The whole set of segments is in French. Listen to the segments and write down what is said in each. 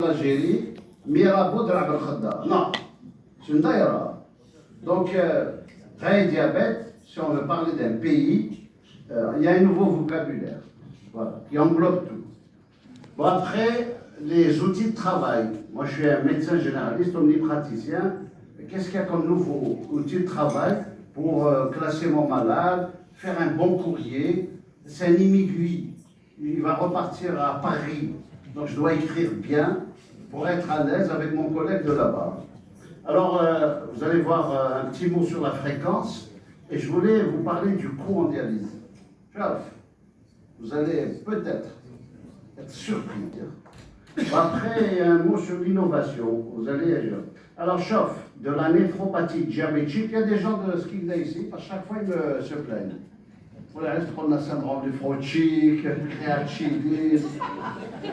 l'Algérie, Mirabeau de la Khadda. Non, c'est une daïra. Donc, vrai diabète, si on veut parler d'un pays, il y a un nouveau vocabulaire voilà, qui englobe tout. Bon, après, les outils de travail. Moi, je suis un médecin généraliste, omnipraticien. Qu'est-ce qu'il y a comme nouveau outil de travail pour classer mon malade, faire un bon courrier? C'est un immigré. Il va repartir à Paris. Donc, je dois écrire bien pour être à l'aise avec mon collègue de là-bas. Alors, vous allez voir un petit mot sur la fréquence. Et je voulais vous parler du coût en dialyse. Vous allez peut-être être surpris. Après, il y a un mot sur l'innovation. Vous allez. Alors, chauffe, de la néphropathie diabétique, il y a des gens de ce qu'il y a ici, à chaque fois, ils se plaignent. Voilà, on a le syndrome du frochique, créatinine.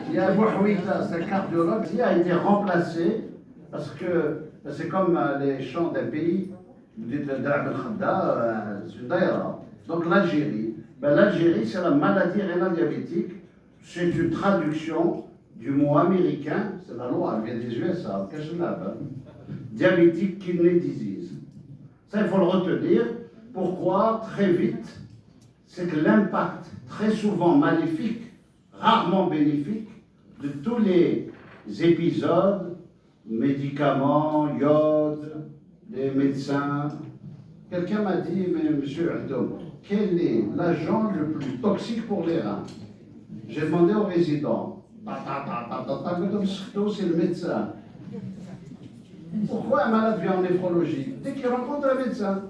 Il y a Bouhouïta, c'est un cardiologue, qui a été remplacé parce que c'est comme les champs d'un pays. Vous dites Darb el-Khadda, c'est une daïra. Donc l'Algérie, l'Algérie, c'est la maladie rénale diabétique. C'est une traduction du mot américain, c'est la loi, elle vient des USA, diabetic kidney disease. Ça, il faut le retenir. Pourquoi? Très vite, c'est que l'impact très souvent maléfique, rarement bénéfique, de tous les épisodes, médicaments, iode, les médecins. Quelqu'un m'a dit, mais monsieur Adom, quel est l'agent le plus toxique pour les reins? J'ai demandé au résident. C'est le médecin. Pourquoi un malade vient en néphrologie? Dès qu'il rencontre un médecin.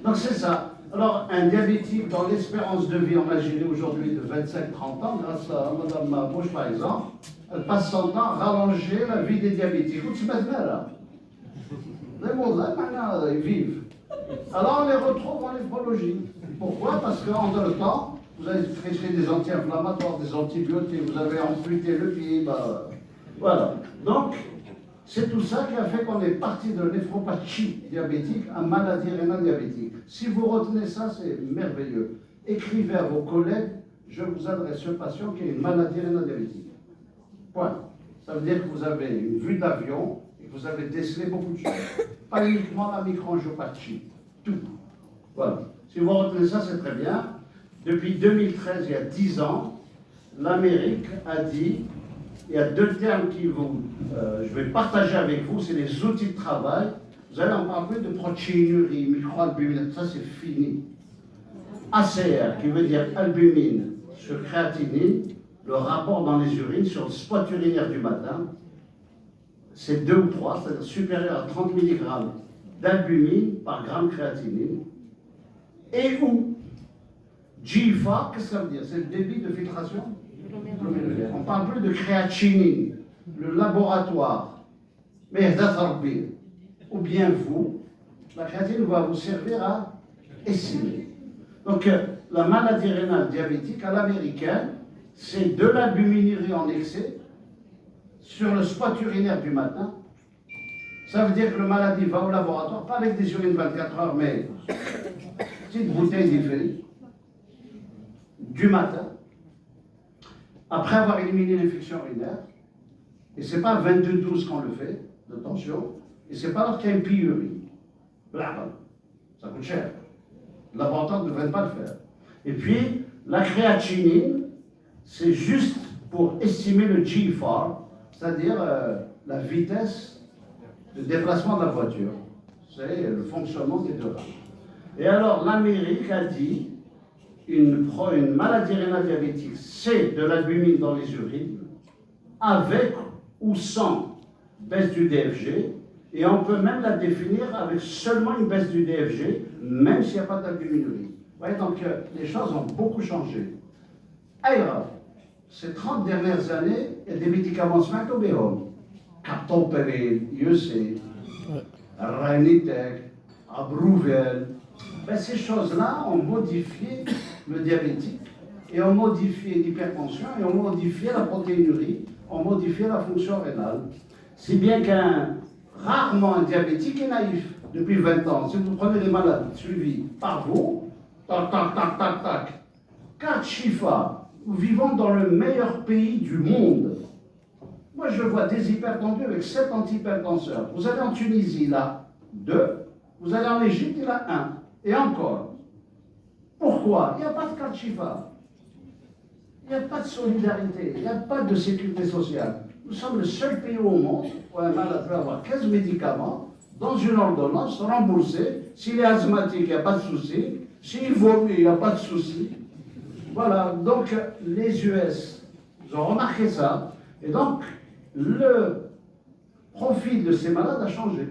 Donc c'est ça. Alors, un diabétique dans l'espérance de vie en Algérie aujourd'hui de 25-30 ans, grâce à Mme Mabouche par exemple, elle passe son temps à rallonger la vie des diabétiques. Ils vivent. Alors on les retrouve en néphrologie. Pourquoi? Parce qu'en le temps, vous avez prescrit des anti-inflammatoires, des antibiotiques, vous avez amputé le pied, voilà. Donc, c'est tout ça qui a fait qu'on est parti de néphropathie diabétique à maladie rénale diabétique. Si vous retenez ça, c'est merveilleux. Écrivez à vos collègues, je vous adresse ce patient qui a une maladie rénale diabétique. Point. Ça veut dire que vous avez une vue d'avion et que vous avez décelé beaucoup de choses. Pas uniquement la microangiopathie, tout. Voilà. Si vous retenez ça, c'est très bien. Depuis 2013, il y a 10 ans, l'Amérique a dit, il y a deux termes je vais partager avec vous, c'est les outils de travail. Vous allez en parler de protéinurie, microalbumine, ça c'est fini. ACR, qui veut dire albumine sur créatinine, le rapport dans les urines sur le spot urinaire du matin, c'est 2 ou 3, c'est-à-dire supérieur à 30 mg d'albumine par gramme créatinine. Et où GFA, qu'est-ce que ça veut dire? C'est le débit de filtration glomérulaire. On ne parle plus de créatinine, le laboratoire. Mais ou bien vous, la créatinine va vous servir à estimer. Donc, la maladie rénale diabétique à l'américaine, c'est de l'albuminurie en excès sur le spot urinaire du matin. Ça veut dire que le maladie va au laboratoire, pas avec des urines 24 heures, mais petite bouteille différée du matin, après avoir éliminé l'infection urinaire. Et ce n'est pas 22-12 qu'on le fait, de tension, et ce n'est pas lorsqu'il y a une pyurie. Ça coûte cher. Le laboratoire ne devrait pas le faire. Et puis, la créatinine, c'est juste pour estimer le GFR, c'est-à-dire la vitesse de déplacement de la voiture. C'est le fonctionnement des deux reins. Et alors, l'Amérique a dit, une maladie rénale diabétique, c'est de l'albumine dans les urines, avec ou sans baisse du DFG, et on peut même la définir avec seulement une baisse du DFG, même s'il n'y a pas d'albuminurie. Vous voyez, donc les choses ont beaucoup changé. Ailleurs, ces 30 dernières années, il y a des médicaments smatobéol, Captopril, IEC, Ranitec, Abrouvel. Ces choses-là ont modifié le diabétique, et ont modifié l'hypertension, et ont modifié la protéinurie, ont modifié la fonction rénale. Si bien rarement un diabétique est naïf depuis 20 ans. Si vous prenez les malades suivis par vous, tac, tac, tac, tac, tac, 4 chiffres Nous vivons dans le meilleur pays du monde. Moi, je vois des hypertendus avec 7 antihypertenseurs. Vous allez en Tunisie, il a 2. Vous allez en Égypte, il a 1. Et encore. Pourquoi? Il n'y a pas de carte Chifa. Il n'y a pas de solidarité. Il n'y a pas de sécurité sociale. Nous sommes le seul pays au monde où un malade peut avoir 15 médicaments dans une ordonnance remboursée. S'il est asthmatique, il n'y a pas de souci. S'il vomit, il n'y a pas de souci. Voilà. Donc, les US, ils ont remarqué ça. Et donc, le profil de ces malades a changé.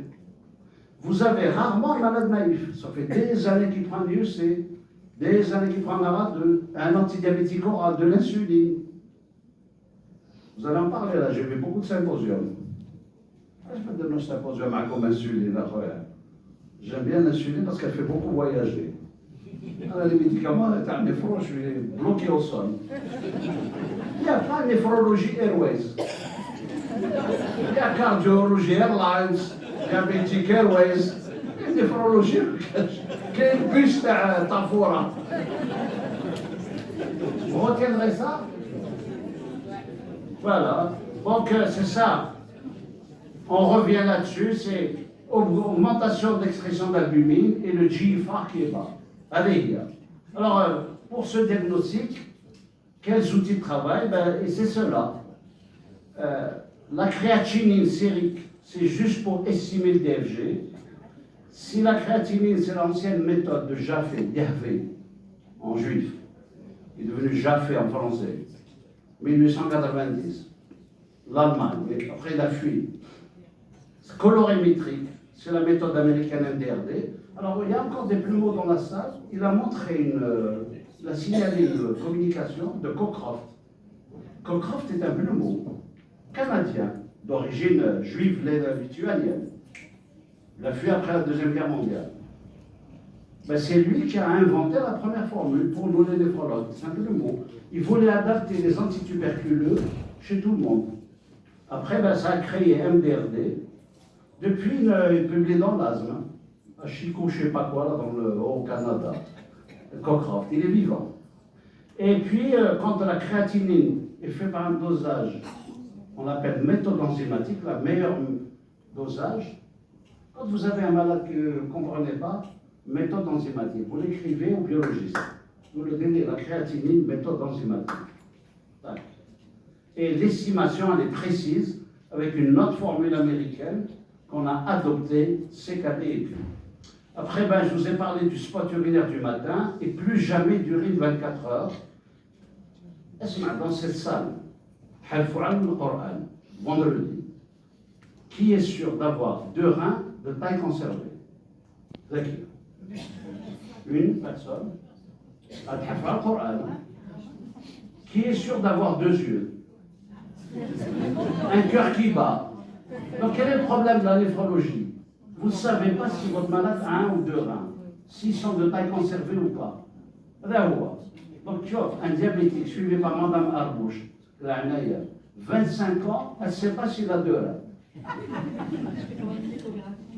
Vous avez rarement un malade naïf. Ça fait des années qu'il prend du UC, des années qu'il prend un antidiabétique oral, de l'insuline. Vous allez en parler là, j'ai vu beaucoup de symposiums. Je vais donner un symposium à comme insuline. J'aime bien l'insuline parce qu'elle fait beaucoup voyager. Alors, les médicaments, je suis bloqué au sol. Il n'y a pas néphrologie Airways. Il y a cardiologie Airlines, diabétique Airways, et néphrologie, quel bus Tafora. Vous retiendrez ça? Voilà. Donc, c'est ça. On revient là-dessus, c'est augmentation d'expression d'albumine et le GFR qui est bas. Allez, alors, pour ce diagnostic, quels outils de travail? Et c'est cela. La créatinine sérique, c'est juste pour estimer le DFG. Si la créatinine, c'est l'ancienne méthode de Jaffé, Yahvé, en juif, qui est devenu Jaffé en français, 1890, l'Allemagne, mais après il a fui. Colorimétrique, c'est la méthode américaine MDRD. Alors, il y a encore des plumeaux dans la salle. Il a montré il a signalé une communication de Cockcroft. Cockcroft est un plumeau canadien, d'origine juive lituanienne. Il a fui après la Deuxième Guerre mondiale. C'est lui qui a inventé la première formule pour nous les néphrologues. C'est un plumeau. Il voulait adapter les antituberculeux chez tout le monde. Après, ça a créé MDRD. Depuis, il publie dans l'asthme, à Chico, je ne sais pas quoi, là, au Canada. Cockcroft, il est vivant. Et puis, quand la créatinine est faite par un dosage, on l'appelle méthode enzymatique, la meilleure dosage. Quand vous avez un malade que vous ne comprenez pas, méthode enzymatique, vous l'écrivez au biologiste. Vous le donnez, la créatinine, méthode enzymatique. Et l'estimation, elle est précise, avec une autre formule américaine qu'on a adoptée, CKD. Après, je vous ai parlé du spot urinaire du matin, et plus jamais d'urine 24 heures. Est-ce que dans cette salle, vendredi, qui est sûr d'avoir 2 reins de taille conservée? Une personne. Qui est sûr d'avoir 2 yeux? Un cœur qui bat. Donc quel est le problème de la néphrologie? Vous ne savez pas si votre malade a 1 ou 2 reins, s'ils sont de taille conservée ou pas. Donc tu vois, un diabétique suivi par Madame Arbouche, 25 ans, elle ne sait pas s'il a 2 reins.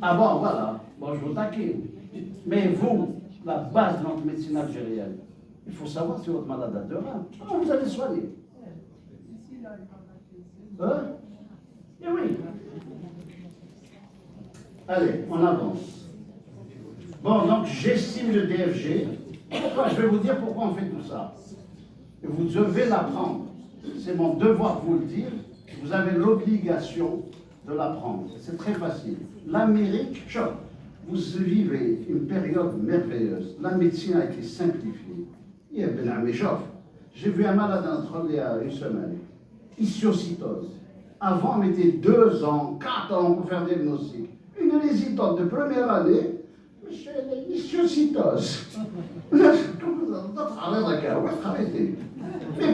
Ah bon, voilà. Bon, je vous taquine. Mais vous, la base de notre médecine algérienne, il faut savoir si votre malade a 2 reins. Comment vous allez soigner? Eh oui. Allez, on avance. Bon, donc j'estime le DFG. Pourquoi? Je vais vous dire pourquoi on fait tout ça. Et vous devez l'apprendre. C'est mon devoir de vous le dire. Vous avez l'obligation de l'apprendre. C'est très facile. L'Amérique, vous vivez une période merveilleuse. La médecine a été simplifiée. J'ai vu un malade entre il y a une semaine. Histiocytose. Avant, on mettait 2 ans, 4 ans pour faire diagnostic. Une résidente de première année, monsieur, histiocytose. Mais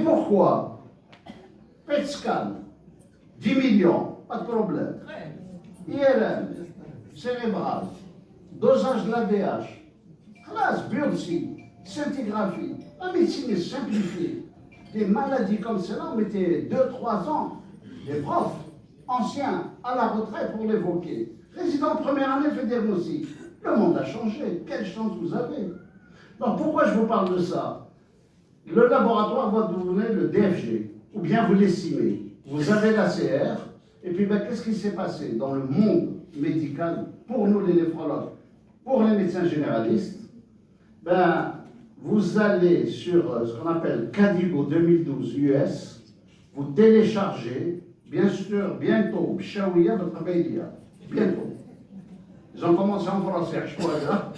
pourquoi? PET scan, 10 millions, pas de problème. IRM, cérébral, dosage de l'ADH, classe, biopsie, scintigraphie. La médecine est simplifiée. Des maladies comme cela, on mettait 2-3 ans. Des profs anciens à la retraite pour l'évoquer. Résident première année fait diagnostic. Le monde a changé. Quelle chance vous avez. Donc pourquoi je vous parle de ça? Le laboratoire va vous donner le DFG, ou bien vous l'estimez. Vous avez la CR, et puis ben, qu'est-ce qui s'est passé dans le monde médical pour nous les néphrologues, pour les médecins généralistes? Ben, vous allez sur ce qu'on appelle Cadigo 2012 US, vous téléchargez, bien sûr, bientôt, Shawiya de Qabaïlia, bientôt. Ils ont commencé en français, je crois, là.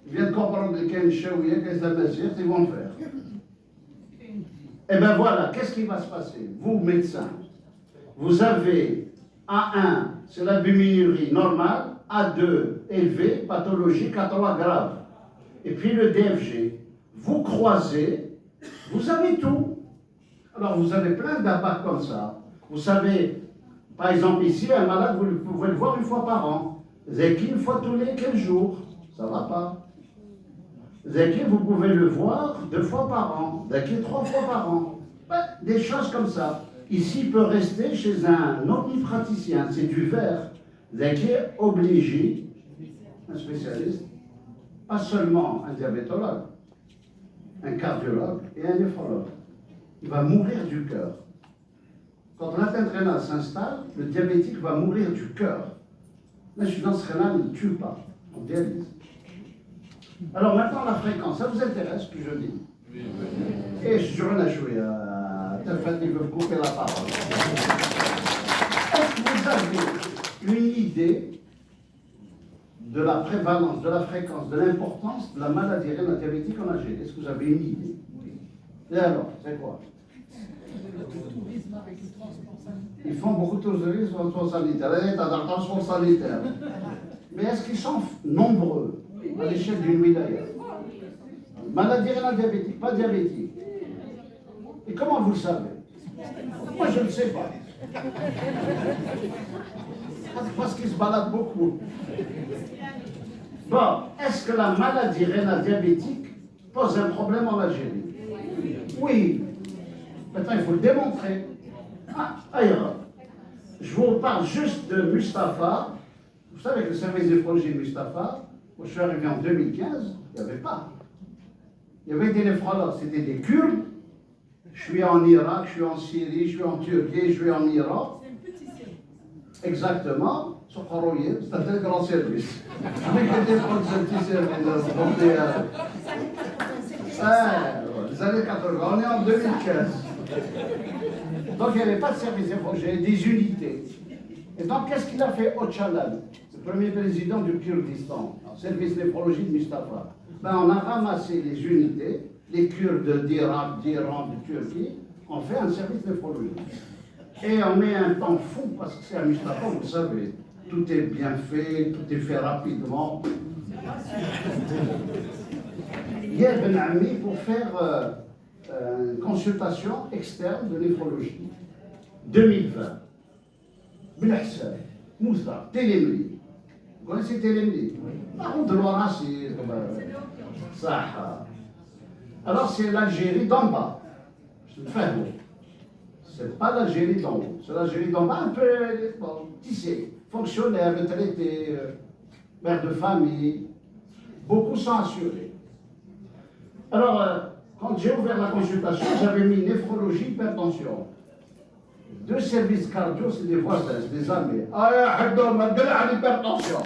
Ils viennent comprendre qu'il y a une Shawiya, qu'il y a de la Mazir, ils vont le faire. Et bien voilà, qu'est-ce qui va se passer? Vous, médecins, vous avez A1, c'est la biménurie normale, A2, élevé, pathologique, A3, grave. Et puis le DFG. Vous croisez, vous avez tout. Alors vous avez plein d'abats comme ça. Vous savez, par exemple ici, un malade, vous pouvez le voir une fois par an. Zeki, une fois tous les 15 jours. Ça ne va pas. Zeki, vous pouvez le voir 2 fois par an. Zeki, 3 fois par an. Ben, des choses comme ça. Ici, il peut rester chez un omnipraticien. C'est du verre. Zeki est obligé, un spécialiste, pas seulement un diabétologue, un cardiologue et un néphrologue. Il va mourir du cœur. Quand l'atteinte rénale s'installe, le diabétique va mourir du cœur. L'insuffisance rénale ne tue pas, on dialyse. Alors maintenant, la fréquence, ça vous intéresse ce que je dis? Et je suis un achoué, il veut me couper la parole. Est-ce que vous avez une idée de la prévalence, de la fréquence, de l'importance de la maladie rénale diabétique en Algérie? Est-ce que vous avez une idée? Et alors, c'est quoi? Ils font beaucoup de tourisme en transport sanitaire. Il y a un transport sanitaire. Mais est-ce qu'ils sont nombreux à l'échelle d'une wilaya? Maladie rénale diabétique, pas diabétique. Et comment vous le savez? Moi, je ne sais pas. Parce qu'ils se baladent beaucoup. Bon, est-ce que la maladie rénale diabétique pose un problème en Algérie? Oui. Maintenant, il faut le démontrer. Ailleurs. Je vous parle juste de Mustapha. Vous savez que le service de projet Mustapha, quand je suis arrivé en 2015, il n'y avait pas. Il y avait des néphrologues, c'était des Kurdes. Je suis en Irak, je suis en Syrie, je suis en Turquie, je suis en Iran. Exactement, sur Khoroye, c'est un très grand service. Avec des néphrologues, c'est un petit service. Les années 80, on est en 2015. Donc il n'y avait pas de service néphrologie, des unités. Et donc qu'est-ce qu'il a fait Öcalan, le premier président du Kurdistan, service néphrologie de Mustapha? Ben, on a ramassé les unités, les Kurdes d'Irak, d'Iran, de Turquie, on fait un service néphrologie. Et on met un temps fou parce que c'est à Mustapha, vous savez, tout est bien fait, tout est fait rapidement. Hier, Ben Ami, pour faire une consultation externe de néphrologie. 2020. Bilhassan, Moussa, Télémli. Vous connaissez Télémli? Oui. De l'Orassi, Saha. Alors c'est l'Algérie d'en bas. Je le fais. C'est pas l'Algérie d'en haut. C'est l'Algérie d'en bas, un peu tissé. Fonctionnaire, retraité, mère de famille. Beaucoup sont assurés. Alors, quand j'ai ouvert la consultation, j'avais mis néphrologie, hypertension. 2 services cardio, c'est des voisins, c'est des amis. Ah, l'hypertension.